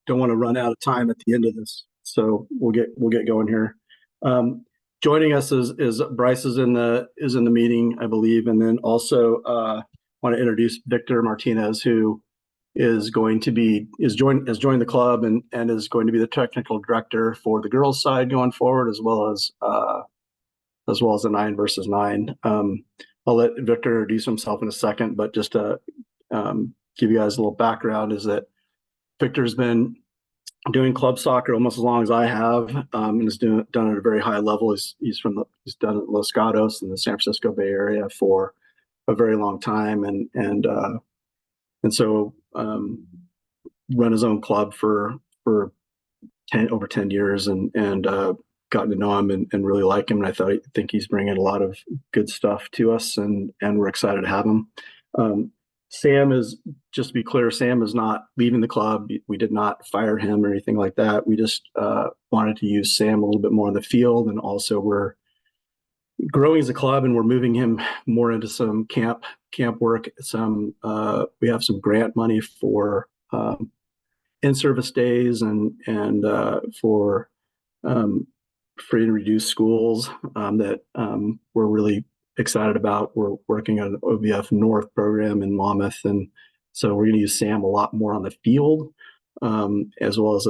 don't want to run out of time at the end of this, so we'll get going here. Joining us is Bryce is in the meeting, I believe, and then also want to introduce Victor Martinez, who has joined the club and is going to be the technical director for the girls side going forward, as well as the 9 versus 9. I'll let Victor introduce himself in a second, but just to give you guys a little background is that Victor's been doing club soccer almost as long as I have, and has done it at a very high level. He's done it at Los Gatos in the San Francisco Bay Area for a very long time, and so run his own club for over 10 years, and gotten to know him and really like him. And I think he's bringing a lot of good stuff to us, and we're excited to have him. Sam is, just to be clear, Sam is not leaving the club. We did not fire him or anything like that. We just wanted to use Sam a little bit more in the field, and also we're growing as a club, and we're moving him more into some camp work. We have some grant money for in-service days and for free and reduced schools that we're really excited about. We're working on an OVF North program in Monmouth, and so we're going to use Sam a lot more on the field, as well as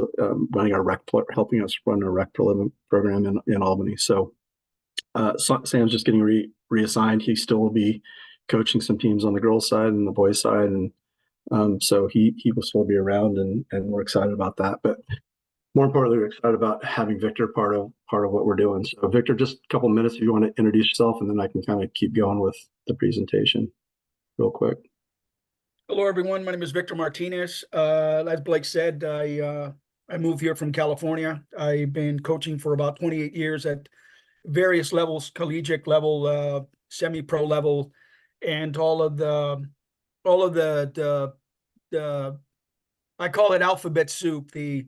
helping us run a rec program in Albany. So Sam's just getting reassigned. He still will be coaching some teams on the girls' side and the boys' side, and so he will still be around, and we're excited about that. But more importantly, we're excited about having Victor part of what we're doing. So Victor, just a couple minutes if you want to introduce yourself, and then I can kind of keep going with the presentation real quick. Hello, everyone. My name is Victor Martinez. As Blake said, I moved here from California. I've been coaching for about 28 years at various levels: collegiate level, semi-pro level, and all of the I call it alphabet soup: the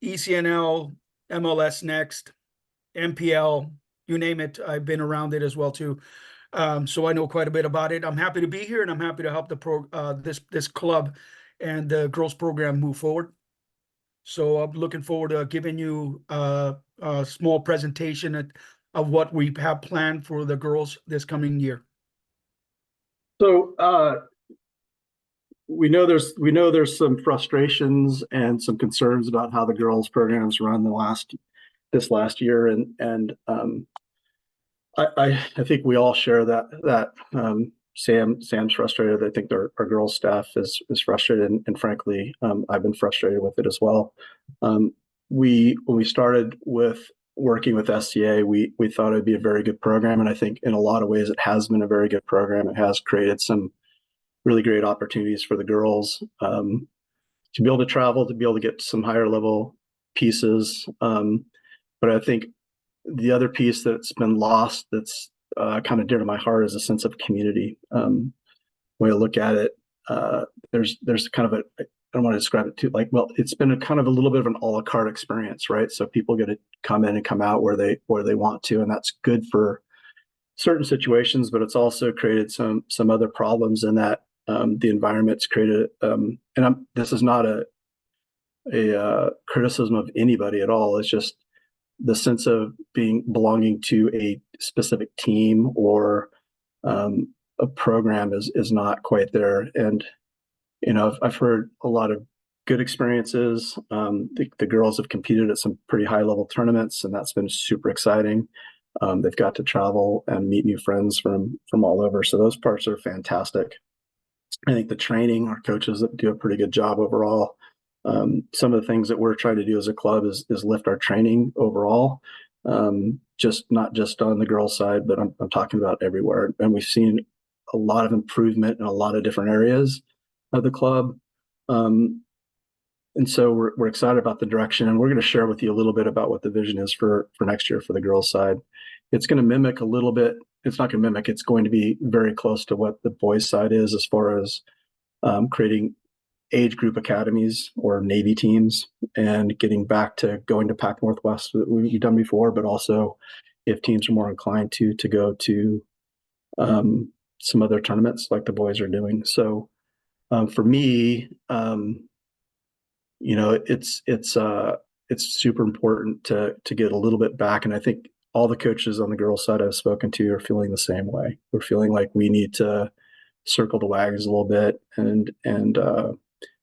ECNL, MLS Next, MPL, you name it. I've been around it as well too, so I know quite a bit about it. I'm happy to be here, and I'm happy to help this club and the girls program move forward. So I'm looking forward to giving you a small presentation of what we have planned for the girls this coming year. So we know there's some frustrations and some concerns about how the girls programs run this last year, and I think we all share that Sam's frustrated. I think our girls staff is frustrated, and frankly, I've been frustrated with it as well. When we started with working with SCA, we thought it'd be a very good program, and I think in a lot of ways it has been a very good program. It has created some really great opportunities for the girls to be able to travel, to be able to get some higher level pieces. But I think the other piece that's been lost, that's kind of dear to my heart, is a sense of community. When I look at it, there's kind of I don't want to describe it too, it's been a kind of a little bit of an a la carte experience, right? So people get to come in and come out where they want to, and that's good for certain situations, but it's also created some other problems in that the environment's created, this is not a criticism of anybody at all. It's just the sense of belonging to a specific team or a program is not quite there. And I've heard a lot of good experiences. The girls have competed at some pretty high level tournaments, and that's been super exciting. They've got to travel and meet new friends from all over, so those parts are fantastic. I think the training, our coaches do a pretty good job overall. Some of the things that we're trying to do as a club is lift our training overall, not just on the girls' side, but I'm talking about everywhere. And we've seen a lot of improvement in a lot of different areas of the club. And so we're excited about the direction, and we're going to share with you a little bit about what the vision is for next year for the girls' side. It's going to mimic a little bit. It's not going to mimic. It's going to be very close to what the boys' side is, as far as creating age group academies or Navy teams, and getting back to going to Pac Northwest that we've done before, but also if teams are more inclined to go to some other tournaments like the boys are doing. So for me, it's super important to get a little bit back. And I think all the coaches on the girls' side I've spoken to are feeling the same way. We're feeling like we need to circle the wagons a little bit and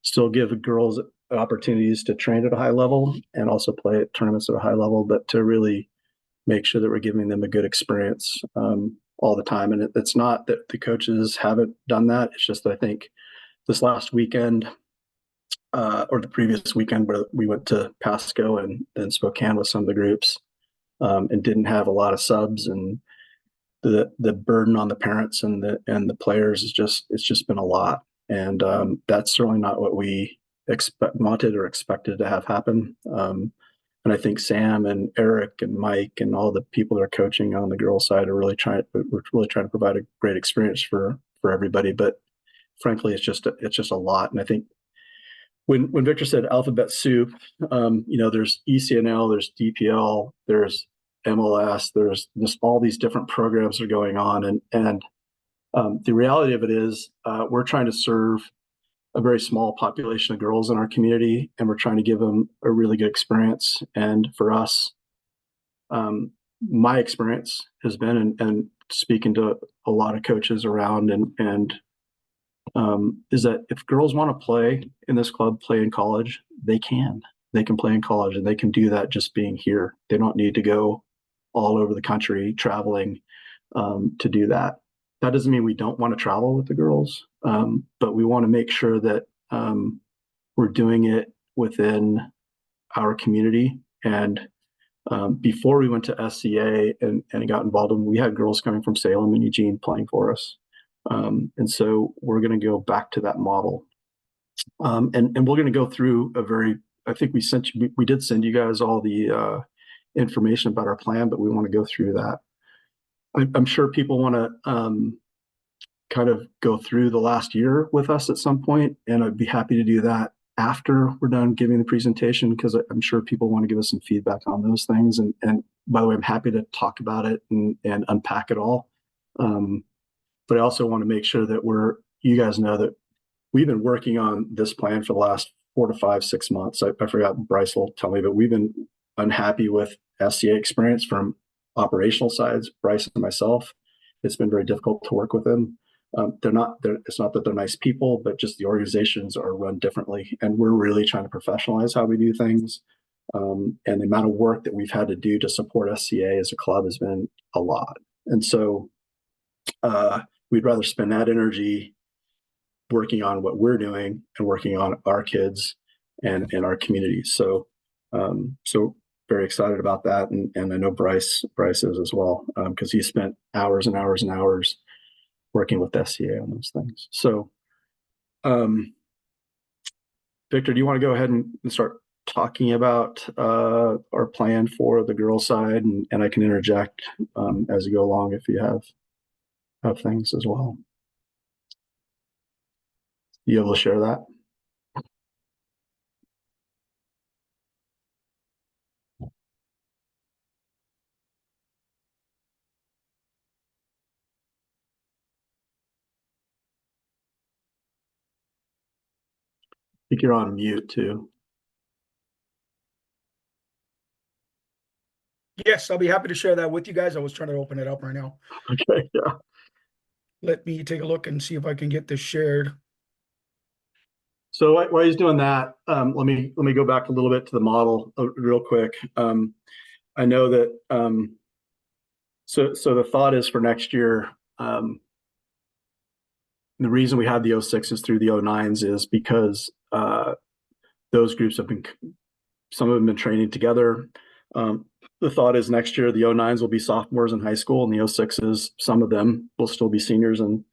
still give girls opportunities to train at a high level and also play at tournaments at a high level, but to really make sure that we're giving them a good experience all the time. And it's not that the coaches haven't done that. It's just that I think this last weekend or the previous weekend where we went to Pasco and then Spokane with some of the groups and didn't have a lot of subs, and the burden on the parents and the players it's just been a lot. And that's certainly not what we wanted or expected to have happen. And I think Sam and Eric and Mike and all the people that are coaching on the girls' side we're really trying to provide a great experience for everybody. But frankly, it's just a lot. And I think when Victor said alphabet soup, there's ECNL, there's DPL, there's MLS, there's just all these different programs that are going on. And the reality of it is we're trying to serve a very small population of girls in our community, and we're trying to give them a really good experience. And for us, my experience has been, and speaking to a lot of coaches around, and is that if girls want to play in this club, play in college, they can play in college, and they can do that just being here. They don't need to go all over the country traveling to do that. That doesn't mean we don't want to travel with the girls, but we want to make sure that we're doing it within our community. And before we went to SCA and got involved in, we had girls coming from Salem and Eugene playing for us. And so we're going to go back to that model. And we're going to go through I think we did send you guys all the information about our plan, but we want to go through that. I'm sure people want to kind of go through the last year with us at some point, and I'd be happy to do that after we're done giving the presentation, because I'm sure people want to give us some feedback on those things. And by the way, I'm happy to talk about it and unpack it all. But I also want to make sure that you guys know that we've been working on this plan for the last 4 to 5, 6 months. I forgot, Bryce will tell me, but we've been unhappy with SCA experience from operational sides, Bryce and myself. It's been very difficult to work with them. It's not that they're nice people, but just the organizations are run differently. And we're really trying to professionalize how we do things. And the amount of work that we've had to do to support SCA as a club has been a lot. And so we'd rather spend that energy working on what we're doing and working on our kids and our community. So very excited about that. And I know Bryce is as well, because he spent hours and hours and hours working with SCA on those things. So Victor, do you want to go ahead and start talking about our plan for the girls' side, and I can interject as we go along if you have things as well. You able to share that? I think you're on mute too. Yes, I'll be happy to share that with you guys. I was trying to open it up right now. Okay, yeah. Let me take a look and see if I can get this shared. So while he's doing that, let me go back a little bit to the model real quick. I know that so the thought is for next year. The reason we had the 06s through the 09s is because those groups some of them have been training together. The thought is next year the 09s will be sophomores in high school, and the 06s, some of them will still be seniors in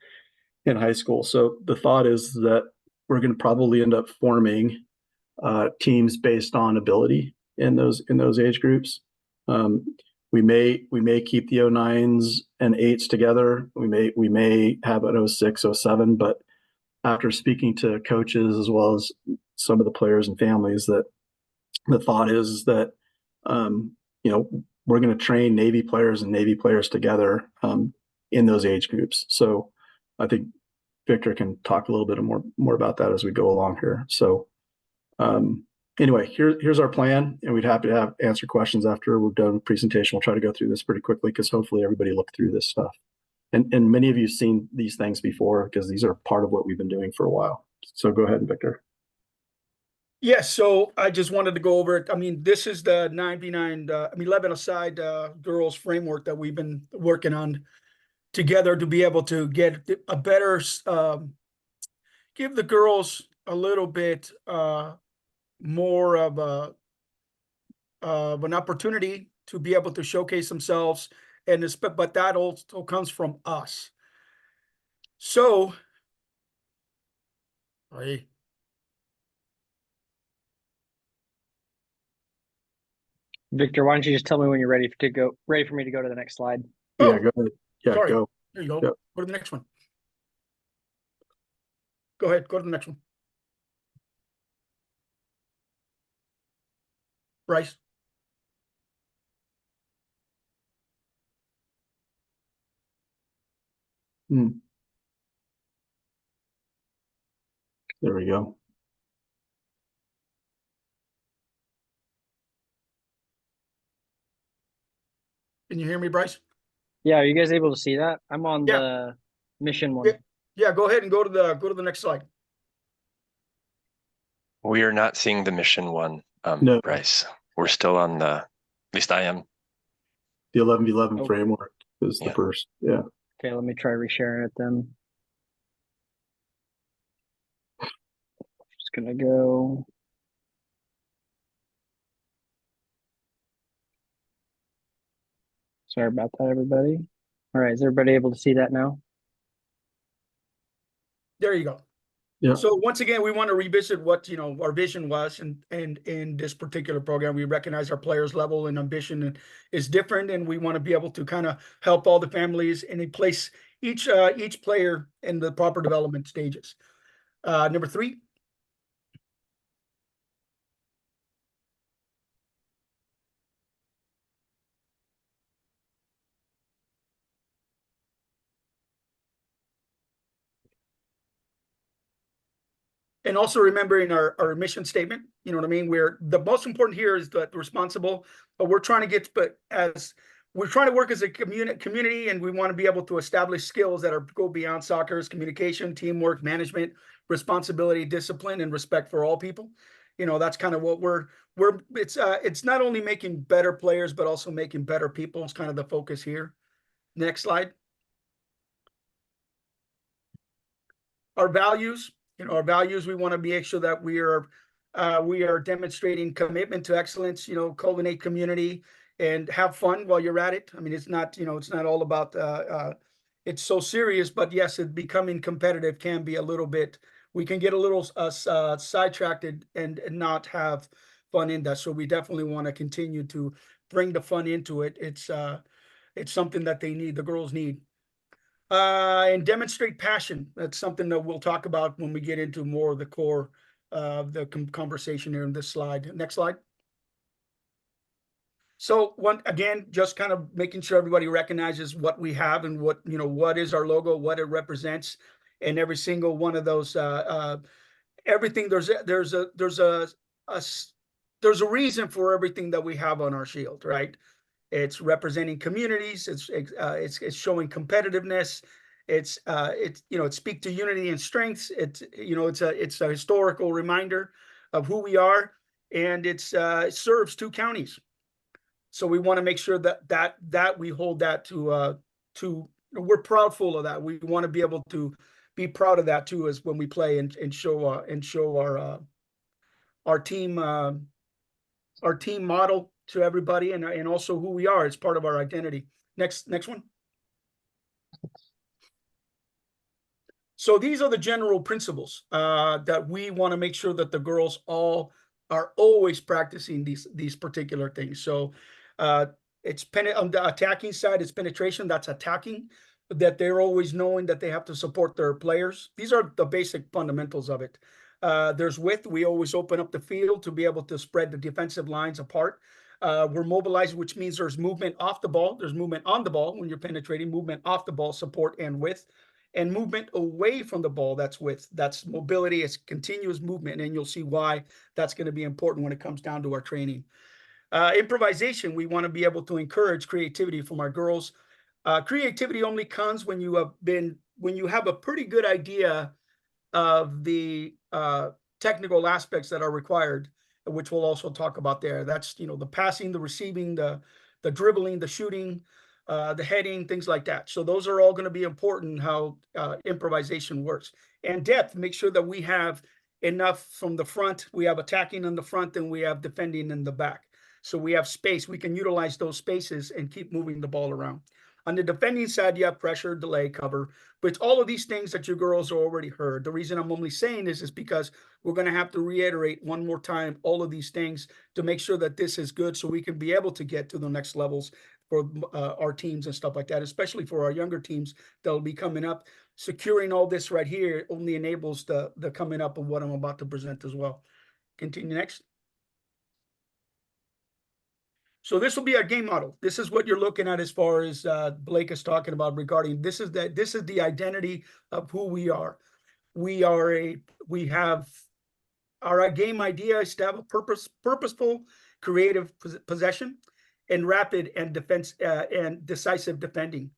high school. So the thought is that we're going to probably end up forming teams based on ability in those age groups. We may keep the 09s and 8s together. We may have an 06, 07, but after speaking to coaches as well as some of the players and families, that the thought is that we're going to train Navy players and Navy players together in those age groups. So I think Victor can talk a little bit more about that as we go along here. So anyway, here's our plan, and we'd happy to answer questions after we're done with presentation. We'll try to go through this pretty quickly because hopefully everybody looked through this stuff. And many of you have seen these things before because these are part of what we've been doing for a while. So go ahead, Victor. Yes, so I just wanted to go over it. I mean, this is the 11-a-side girls framework that we've been working on together to be able to get a better, give the girls a little bit more of an opportunity to be able to showcase themselves, but that also comes from us. So, hey. Victor, why don't you just tell me when you're ready for me to go to the next slide? Yeah, Oh, go ahead. Yeah, sorry. go. There you go. Yep. Go to the next one. Go ahead. Go to the next one. Bryce. There we go. Can you hear me, Bryce? Yeah, are you guys able to see that? I'm on Yeah. the mission one. Yeah, go ahead and go to the next slide. We are not seeing the mission one, No. Bryce. We're still on at least I am. The 11v11 Oh. framework is the Yeah. first. Yeah. Okay, let me try resharing it then. Just gonna go. Sorry about that, everybody. All right, is everybody able to see that now? There you go. Yeah. So once again, we want to revisit what our vision was, and in this particular program, we recognize our players' level and ambition is different, and we want to be able to kind of help all the families and place each player in the proper development stages. Number 3. And also remembering our mission statement, you know what I mean? Where the most important here is that responsible, but we're trying to work as a community, and we want to be able to establish skills that go beyond soccer's communication, teamwork, management, responsibility, discipline, and respect for all people. That's kind of what it's not only making better players, but also making better people. It's kind of the focus here. Next slide. Our values. Our values, we want to make sure that we are demonstrating commitment to excellence, cultivate community and have fun while you're at it. I mean, it's not all about, it's so serious, but yes, becoming competitive can be we can get a little sidetracked and not have fun in that. So we definitely want to continue to bring the fun into it. It's something that the girls need. And demonstrate passion. That's something that we'll talk about when we get into more of the core of the conversation here in this slide. Next slide. So again, just kind of making sure everybody recognizes what we have and what is our logo, what it represents, and every single one of those. Everything there's a reason for everything that we have on our shield, right? It's representing communities. It's showing competitiveness. It speaks to unity and strengths. It's a historical reminder of who we are, and it serves 2 counties. So we want to make sure that we hold that to we're proudful of that. We want to be able to be proud of that too, as when we play and show our team model to everybody, and also who we are as part of our identity. Next one. So these are the general principles that we want to make sure that the girls all are always practicing these particular things. So it's on the attacking side, it's penetration. That's attacking. That they're always knowing that they have to support their players. These are the basic fundamentals of it. There's width. We always open up the field to be able to spread the defensive lines apart. We're mobilized, which means there's movement off the ball. There's movement on the ball when you're penetrating, movement off the ball, support and width. and movement away from the ball. That's mobility, it's continuous movement, and you'll see why that's going to be important when it comes down to our training. Improvisation, we want to be able to encourage creativity from our girls. Creativity only comes when you have a pretty good idea of the technical aspects that are required, which we'll also talk about there. That's, the passing, the receiving, the dribbling, the shooting, the heading, things like that. So those are all going to be important, how improvisation works. And depth, make sure that we have enough from the front. We have attacking in the front and we have defending in the back. So we have space. We can utilize those spaces and keep moving the ball around. On the defending side, you have pressure, delay, cover. But it's all of these things that your girls have already heard. The reason I'm only saying this is because we're going to have to reiterate one more time all of these things to make sure that this is good so we can be able to get to the next levels for our teams and stuff like that, especially for our younger teams that will be coming up. Securing all this right here only enables the coming up of what I'm about to present as well. Continue next. So this will be our game model. This is what you're looking at as far as Blake is talking about regarding this is the identity of who we are. We have our game idea is to have a purposeful, creative possession and rapid and defense and decisive defending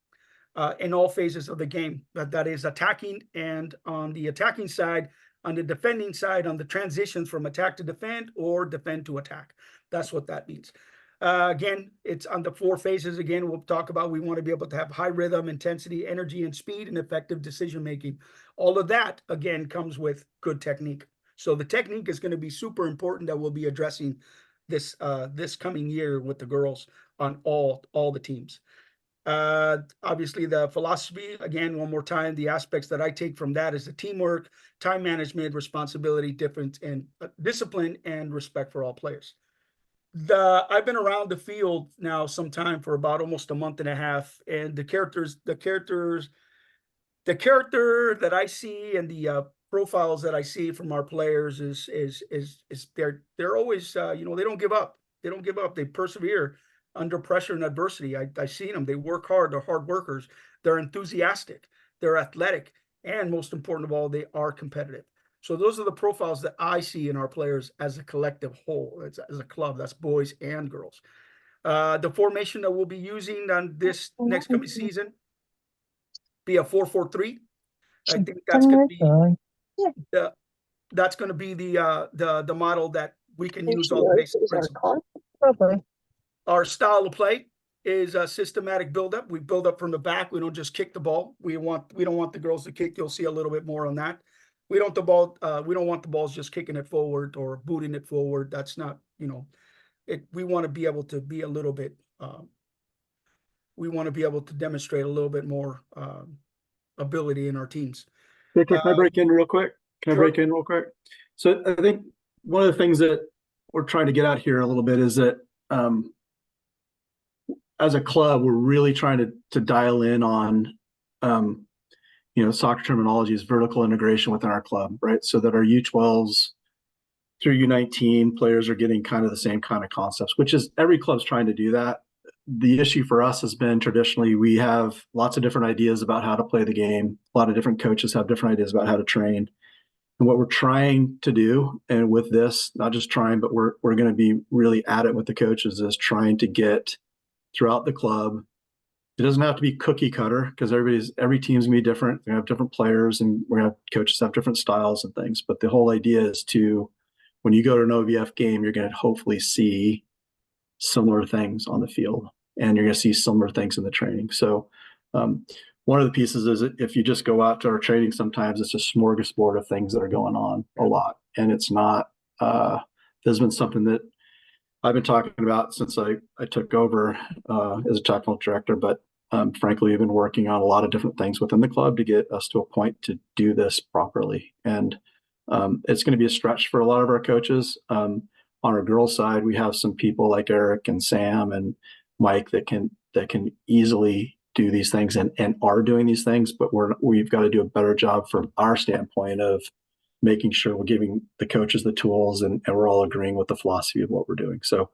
in all phases of the game. That is attacking, and on the attacking side, on the defending side, on the transitions from attack to defend or defend to attack. That's what that means. Again, it's on the 4 phases. Again, we'll talk about, we want to be able to have high rhythm, intensity, energy, and speed, and effective decision-making. All of that, again, comes with good technique. So the technique is going to be super important that we'll be addressing this coming year with the girls on all the teams. Obviously the philosophy, again, one more time, the aspects that I take from that is the teamwork, time management, responsibility, difference, and discipline, and respect for all players. I've been around the field now some time, for about almost a month and a half, and the character that I see and the profiles that I see from our players is they're always they don't give up. They don't give up. They persevere under pressure and adversity. I've seen them. They work hard. They're hard workers. They're enthusiastic. They're athletic, and most important of all, they are competitive. So those are the profiles that I see in our players as a collective whole, as a club. That's boys and girls. The formation that we'll be using on this next coming season be a 4-4-3. I think that's going to be the model that we can use all the basic principles. Our style of play is a systematic buildup. We build up from the back. We don't just kick the ball. We don't want the girls to kick. You'll see a little bit more on that. We don't want the balls just kicking it forward or booting it forward. That's not, we want to be able to be a little bit, we want to be able to demonstrate a little bit more ability in our teams. Victor, can I break in real quick? So I think one of the things that we're trying to get at here a little bit is that as a club, we're really trying to dial in on soccer terminology is vertical integration within our club, right? So that our U12s through U19 players are getting kind of the same kind of concepts, which is every club's trying to do that. The issue for us has been traditionally we have lots of different ideas about how to play the game. A lot of different coaches have different ideas about how to train. And what we're trying to do, and with this, not just trying, but we're going to be really at it with the coaches, is trying to get throughout the club. It doesn't have to be cookie cutter because every team's gonna be different. We have different players, and we're gonna have coaches have different styles and things. But the whole idea is when you go to an OVF game, you're gonna hopefully see similar things on the field, and you're gonna see similar things in the training. So one of the pieces is if you just go out to our training, sometimes it's a smorgasbord of things that are going on a lot, and it's not. There's been something that I've been talking about since I took over as a technical director, but frankly, we've been working on a lot of different things within the club to get us to a point to do this properly. And it's going to be a stretch for a lot of our coaches. On our girls' side, we have some people like Eric and Sam and Mike that can easily do these things and are doing these things, but we've got to do a better job from our standpoint of making sure we're giving the coaches the tools and we're all agreeing with the philosophy of what we're doing. So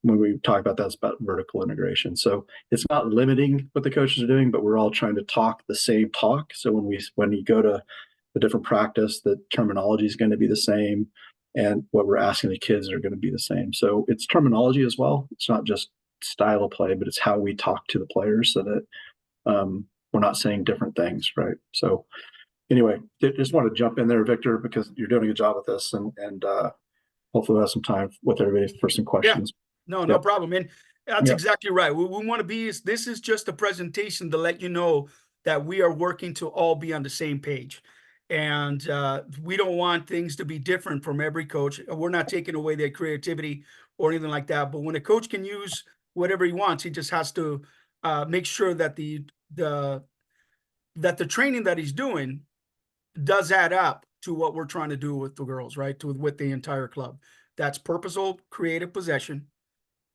when we talk about that, it's about vertical integration. So it's not limiting what the coaches are doing, but we're all trying to talk the same talk. So when you go to the different practice, the terminology is going to be the same, and what we're asking the kids are going to be the same. So it's terminology as well. It's not just style of play, but it's how we talk to the players so that we're not saying different things, right? So anyway, just want to jump in there, Victor, because you're doing a good job with this, and hopefully we'll have some time with everybody for some questions. No Yep. problem. And that's Yep. exactly right. We want to be, this is just a presentation to let you know that we are working to all be on the same page. And we don't want things to be different from every coach. We're not taking away their creativity or anything like that. But when a coach can use whatever he wants, he just has to make sure that the training that he's doing does add up to what we're trying to do with the girls, right? With the entire club. That's purposeful, creative possession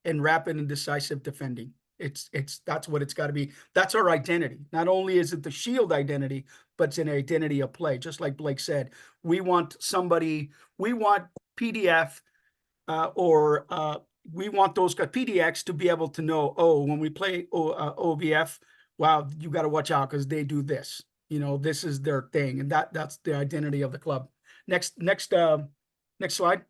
and rapid and decisive defending. That's what it's got to be. That's our identity. Not only is it the Shield identity, but it's an identity of play. Just like Blake said, we want PDF we want those PDX to be able to know, oh, when we play OVF, wow, you got to watch out because they do this. You know, this is their thing, and that's the identity of the club. Next slide.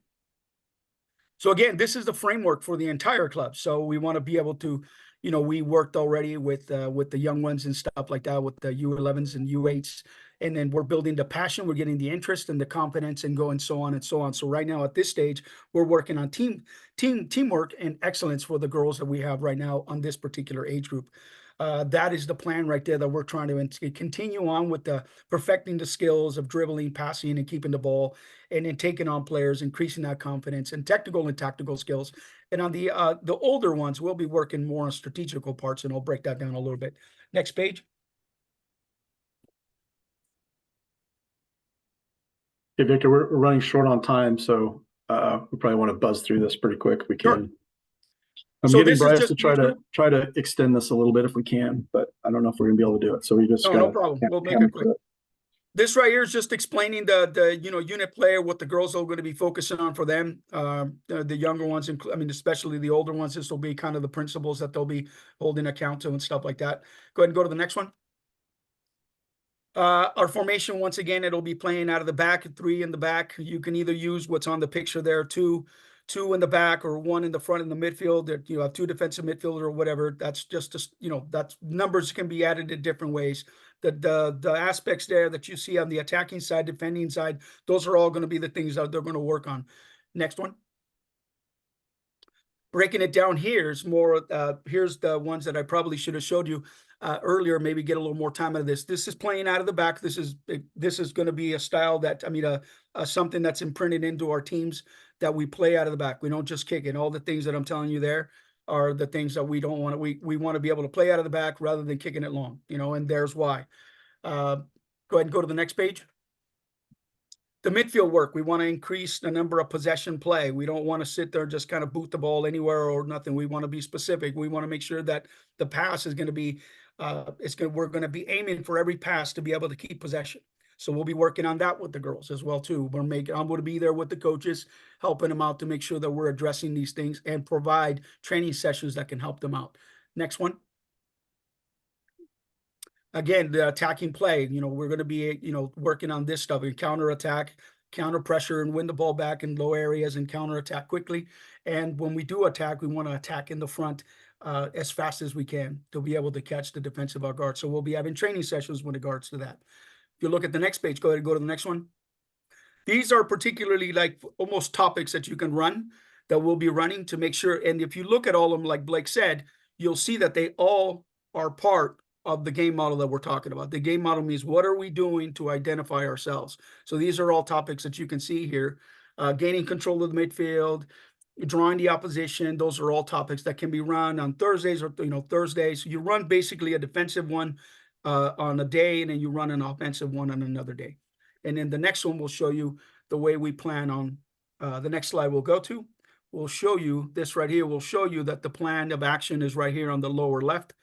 So again, this is the framework for the entire club. So we want to be able to, you know, we worked already with the young ones and stuff like that, with the U11s and U8s, and then we're building the passion, we're getting the interest and the confidence, and going so on and so on. So right now at this stage, we're working on teamwork and excellence for the girls that we have right now on this particular age group. That is the plan right there that we're trying to continue on with the perfecting the skills of dribbling, passing, and keeping the ball, and then taking on players, increasing that confidence and technical and tactical skills. And on the older ones, we'll be working more on strategical parts, and I'll break that down a little bit. Next page. Hey, Victor, we're running short on time, so we probably want to buzz through this pretty quick if we can. Sure. I'm So giving this is Bryce just to try to extend this a little bit if we can, but I don't know if we're gonna be able to do it. So we just no problem. We'll make it quick. This right here is just explaining the unit player, what the girls are going to be focusing on for them. The younger ones, I mean, especially the older ones, this will be kind of the principles that they'll be holding account to and stuff like that. Go ahead and go to the next one. Our formation, once again, it'll be playing out of the back, 3 in the back. You can either use what's on the picture there, two in the back or 1 in the front in the midfield. That you have 2 defensive midfielders or whatever. That's just that's numbers can be added in different ways. The aspects there that you see on the attacking side, defending side, those are all going to be the things that they're going to work on. Next one. Breaking it down here is more, here's the ones that I probably should have showed you earlier, maybe get a little more time out of this. This is playing out of the back. This is going to be a style that, something that's imprinted into our teams, that we play out of the back. We don't just kick it. All the things that I'm telling you there are the things that we don't want to, we want to be able to play out of the back rather than kicking it long, and there's why. Go ahead and go to the next page. The midfield work, we want to increase the number of possession play. We don't want to sit there and just kind of boot the ball anywhere or nothing. We want to be specific. We want to make sure that the pass is going to be, we're going to be aiming for every pass to be able to keep possession. So we'll be working on that with the girls as well too. I'm going to be there with the coaches, helping them out to make sure that we're addressing these things and provide training sessions that can help them out. Next one. Again, the attacking play, we're going to be, working on this stuff, and counter attack, counter pressure, and win the ball back in low areas and counter attack quickly. And when we do attack, we want to attack in the front as fast as we can to be able to catch the defensive our guard. So we'll be having training sessions with regards to that. If you look at the next page, go ahead and go to the next one. These are particularly like almost topics that you can run, that we'll be running to make sure. And if you look at all of them, like Blake said, you'll see that they all are part of the game model that we're talking about. The game model means, what are we doing to identify ourselves? So these are all topics that you can see here. Gaining control of the midfield, drawing the opposition. Those are all topics that can be run on Thursdays or Thursdays. So you run basically a defensive one on a day, and then you run an offensive one on another day. And then the next one will show you the way we plan on. The next slide we'll go to will show you this right here. Will show you that the plan of action is right here on the lower left.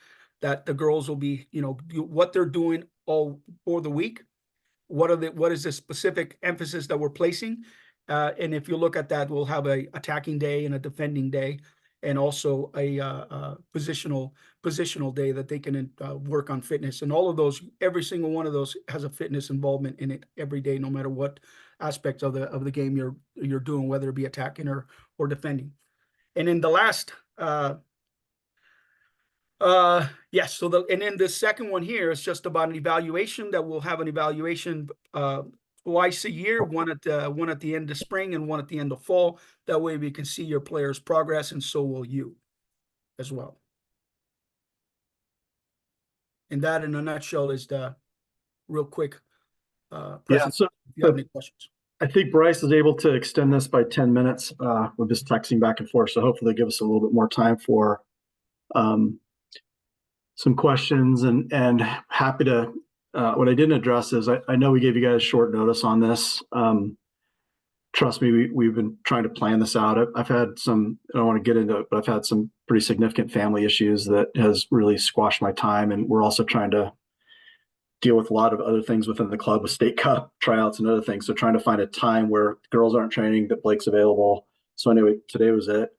That the girls will be, what they're doing all for the week. What is the specific emphasis that we're placing? And if you look at that, we'll have a attacking day and a defending day. and also a positional day that they can work on fitness. And all of those, every single one of those has a fitness involvement in it every day, no matter what aspects of the game you're doing, whether it be attacking or defending. And in the last yes, so and then the second one here is just about an evaluation, that we'll have an evaluation twice a year, one at the end of spring and one at the end of fall. That way we can see your players' progress, and so will you as well. And that, in a nutshell, is the real quick Yeah, so if you have any questions. I think Bryce is able to extend this by 10 minutes. We're just texting back and forth, so hopefully give us a little bit more time for some questions, and happy to. What I didn't address is I know we gave you guys short notice on this. Trust me, we've been trying to plan this out. I've had some, I don't want to get into it, but I've had some pretty significant family issues that has really squashed my time. And we're also trying to deal with a lot of other things within the club with state cup tryouts and other things. So trying to find a time where girls aren't training, that Blake's available. So anyway, today was it.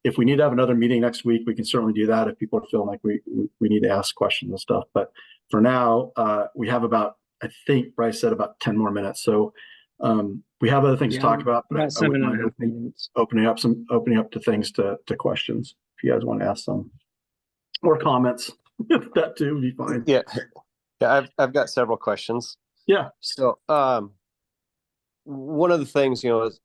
If we need to have another meeting next week, we can certainly do that if people are feeling like we need to ask questions and stuff. But for now, we have about, I think Bryce said, about 10 more minutes. So we have other things to talk about, but About I wouldn't mind 7.5 minutes. opening up to things to questions if you guys want to ask some, or comments. That too would be fine. Yeah, I've got several questions. Yeah. So one of the things, is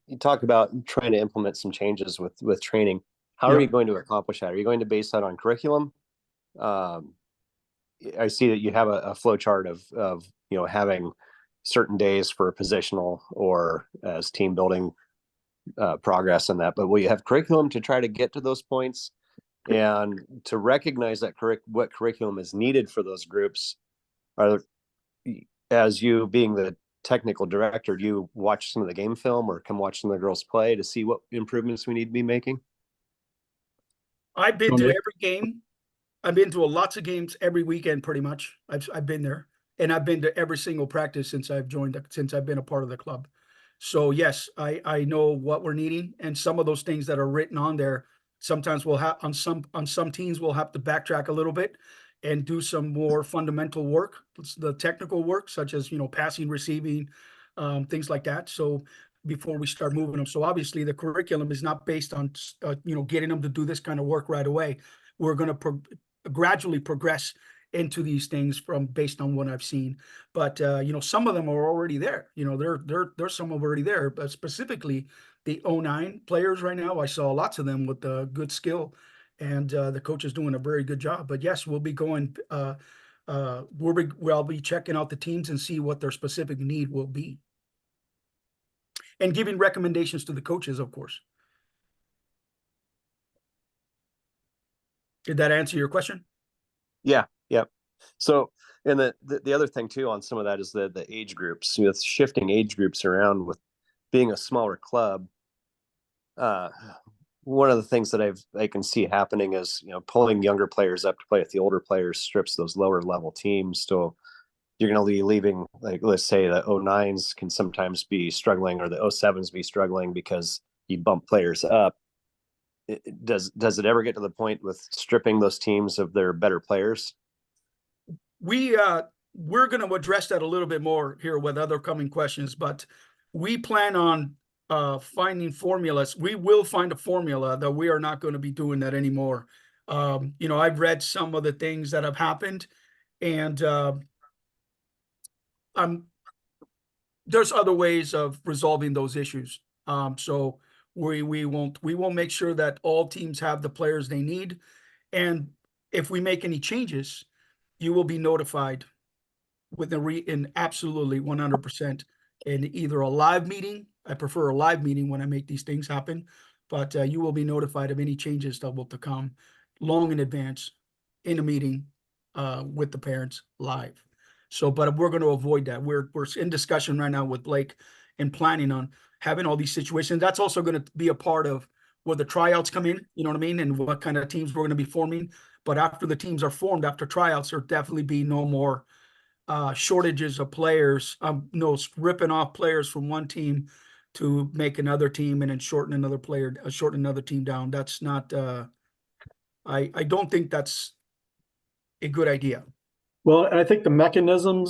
you talk about trying to implement some changes with training. How are Yeah. you going to accomplish that? Are you going to base that on curriculum? I see that you have a flow chart of having certain days for positional or as team building progress and that, but will you have curriculum to try to get to those points and to recognize that what curriculum is needed for those groups? As you being the technical director, do you watch some of the game film or come watch some of the girls play to see what improvements we need to be making? I've been to every game. I've been to lots of games every weekend, pretty much. I've been there, and I've been to every single practice since I've been a part of the club. So yes, I know what we're needing, and some of those things that are written on there, sometimes we'll have on some teams we'll have to backtrack a little bit and do some more fundamental work, the technical work, such as passing, receiving, things like that. So before we start moving them, so obviously the curriculum is not based on getting them to do this kind of work right away. We're going to gradually progress into these things based on what I've seen, but some of them are already there. There's some already there, but specifically the 09 players right now, I saw lots of them with good skill, and the coach is doing a very good job. But yes, we'll be going. We'll be checking out the teams and see what their specific need will be, and giving recommendations to the coaches, of course. Did that answer your question? Yeah. So, and the other thing too on some of that is the age groups, shifting age groups around with being a smaller club. One of the things that I can see happening is, pulling younger players up to play with the older players strips those lower level teams. So you're going to be leaving, like, let's say the 09s can sometimes be struggling, or the 07s be struggling because you bump players up. Does it ever get to the point with stripping those teams of their better players? We're going to address that a little bit more here with other coming questions, but we plan on finding formulas. We will find a formula that we are not going to be doing that anymore. I've read some of the things that have happened, and there's other ways of resolving those issues. So we won't make sure that all teams have the players they need, and if we make any changes, you will be notified in absolutely 100% in either a live meeting. I prefer a live meeting when I make these things happen, but you will be notified of any changes that will come long in advance in a meeting with the parents live. So, but we're going to avoid that. We're in discussion right now with Blake and planning on having all these situations. That's also going to be a part of where the tryouts come in, you know what I mean? And what kind of teams we're going to be forming. But after the teams are formed, after tryouts, there'll definitely be no more shortages of players. No ripping off players from one team to make another team and then shorten another team down. That's not, I don't think that's a good idea. Well, and I think the mechanism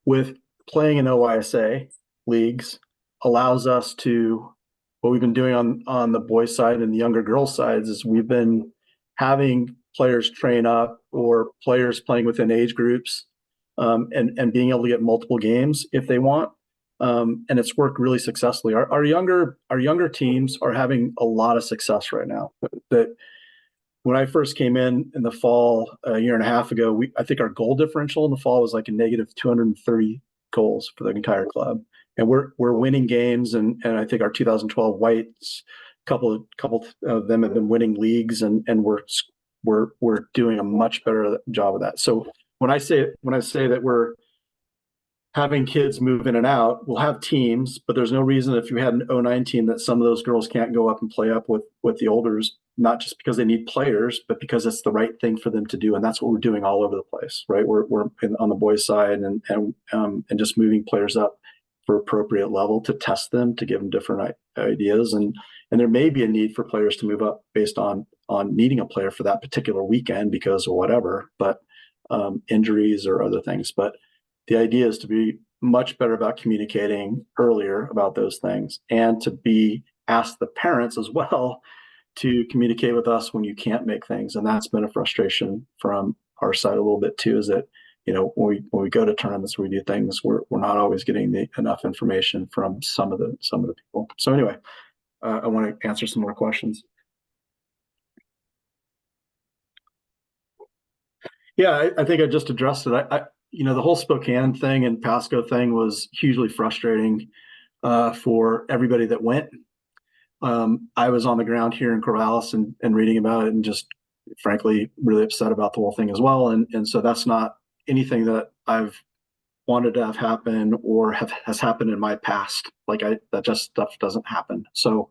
with playing in OYSA leagues allows us to, what we've been doing on the boys side and the younger girls sides is we've been having players train up or players playing within age groups, and being able to get multiple games if they want. And it's worked really successfully. Our younger teams are having a lot of success right now. That when I first came in the fall a year and a half ago, I think our goal differential in the fall was like a negative 230 goals for the entire club, and we're winning games. And I think our 2012 Whites, couple of them have been winning leagues, and we're doing a much better job of that. So when I say that we're having kids move in and out, we'll have teams, but there's no reason if you had an 09 team that some of those girls can't go up and play up with the olders, not just because they need players, but because it's the right thing for them to do. And that's what we're doing all over the place, right? We're on the boys side and just moving players up for appropriate level to test them, to give them different ideas. And there may be a need for players to move up based on needing a player for that particular weekend because of whatever, but injuries or other things. But the idea is to be much better about communicating earlier about those things, and to ask the parents as well to communicate with us when you can't make things. And that's been a frustration from our side a little bit too, is that, when we go to tournaments, we do things, we're not always getting enough information from some of the people. So anyway, I want to answer some more questions. Yeah, I think I just addressed it. The whole Spokane thing and Pasco thing was hugely frustrating for everybody that went. I was on the ground here in Corvallis and reading about it, and just frankly really upset about the whole thing as well. And so that's not anything that I've wanted to have happen or has happened in my past. That just stuff doesn't happen. So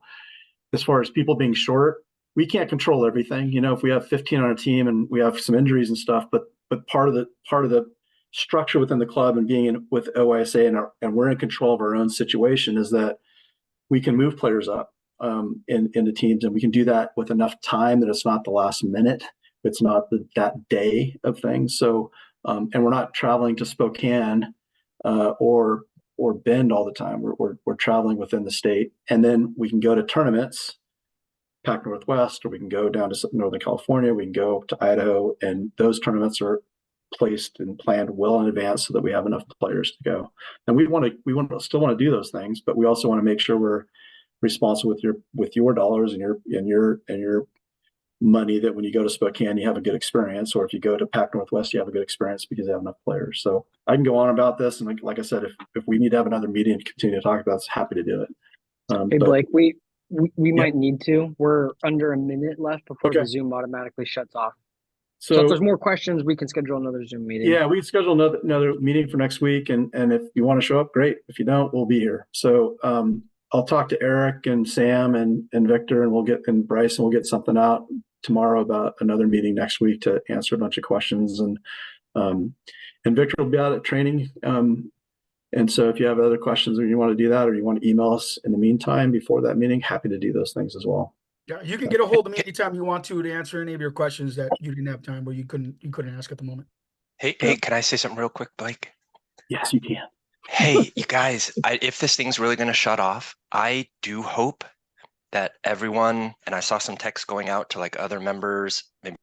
as far as people being short, we can't control everything. If we have 15 on a team and we have some injuries and stuff, but part of the structure within the club and being with OYSA and we're in control of our own situation is that we can move players up in the teams, and we can do that with enough time that it's not the last minute. It's not that day of things. So, and we're not traveling to Spokane or Bend all the time. We're traveling within the state, and then we can go to tournaments, Pac Northwest, or we can go down to Northern California. We can go to Idaho, and those tournaments are placed and planned well in advance so that we have enough players to go. And we still want to do those things, but we also want to make sure we're responsible with your dollars and your money, that when you go to Spokane, you have a good experience, or if you go to Pac Northwest, you have a good experience because you have enough players. So I can go on about this, and like I said, if we need to have another meeting and continue to talk about it, happy to do it. Hey, Blake, we might need to. We're under a minute left before the Zoom automatically shuts off. So if there's more questions, we can schedule another Zoom meeting. Yeah, we can schedule another meeting for next week, and if you want to show up, great. If you don't, we'll be here. So I'll talk to Eric and Sam and Victor, and Bryce, and we'll get something out tomorrow about another meeting next week to answer a bunch of questions. And Victor will be out at training. And so if you have other questions or you want to do that, or you want to email us in the meantime before that meeting, happy to do those things as well. Yeah, you can get a hold of me anytime you want to answer any of your questions that you didn't have time or you couldn't ask at the moment. Hey, can I say something real quick, Blake? Yes, you can. Hey, you guys, if this thing's really going to shut off, I do hope that everyone, and I saw some texts going out to like other members, maybe